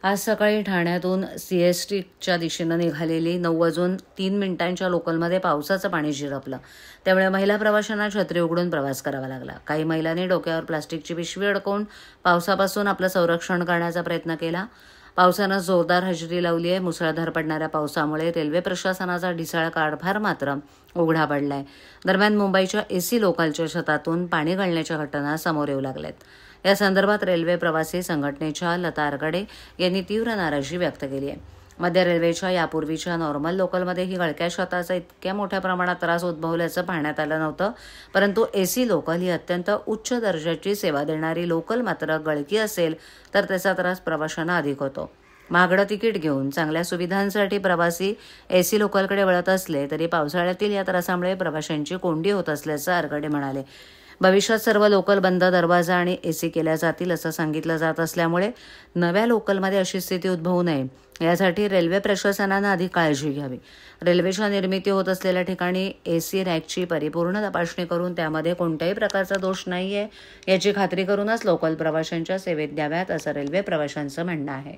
आज सकाळी ठाण्यातून CSTच्या दिशेनं निघालेली 9:03 लोकलमध्ये पावसाचं पाणी शिरपलं. त्यामुळे महिला प्रवाशांना छत्री उघडून प्रवास करावा लागला. काही महिलांनी डोक्यावर प्लास्टिकची पिशवी अडकवून पावसापासून आपलं संरक्षण करण्याचा प्रयत्न केला. पावसानं जोरदार हजेरी लावली आहे. मुसळधार पडणाऱ्या पावसामुळे रेल्वे प्रशासनाचा ढिसाळ कारभार मात्र उघडा पडलाय. दरम्यान मुंबईच्या AC लोकलच्या छतातून पाणी गळण्याच्या घटना समोर येऊ लागल्यात. या संदर्भात रेल्वे प्रवासी संघटनेच्या लता आरगडे यांनी तीव्र नाराजी व्यक्त केली आहे. मध्य रेल्वेच्या यापूर्वीच्या नॉर्मल लोकलमध्ये ही गळक्या छताचा इतक्या मोठ्या प्रमाणात त्रास उद्भवल्याचं पाहण्यात आलं नव्हतं. परंतु AC लोकल ही अत्यंत उच्च दर्जाची सेवा देणारी लोकल मात्र गळकी असेल तर त्याचा त्रास प्रवाशांना अधिक होतो. महागडं तिकीट घेऊन चांगल्या सुविधांसाठी प्रवासी AC लोकलकडे वळत असले तरी पावसाळ्यातील या त्रासामुळे प्रवाशांची कोंडी होत असल्याचं आरगडे म्हणाले. भविष्यात सर्व लोकल बंद दरवाजा आणि AC केल्या जातील असं सांगितलं जात असल्यामुळे नव्या लोकलमध्ये अशी स्थिती उद्भवू नये यासाठी रेल्वे प्रशासनानं अधिक काळजी घ्यावी. रेल्वेच्या निर्मिती होत असलेल्या ठिकाणी AC रॅकची परिपूर्ण तपासणी करून त्यामध्ये कोणत्याही प्रकारचा दोष नाहीये याची खात्री करूनच लोकल प्रवाशांच्या सेवेत द्याव्यात असं रेल्वे प्रवाशांचं म्हणणं आहे.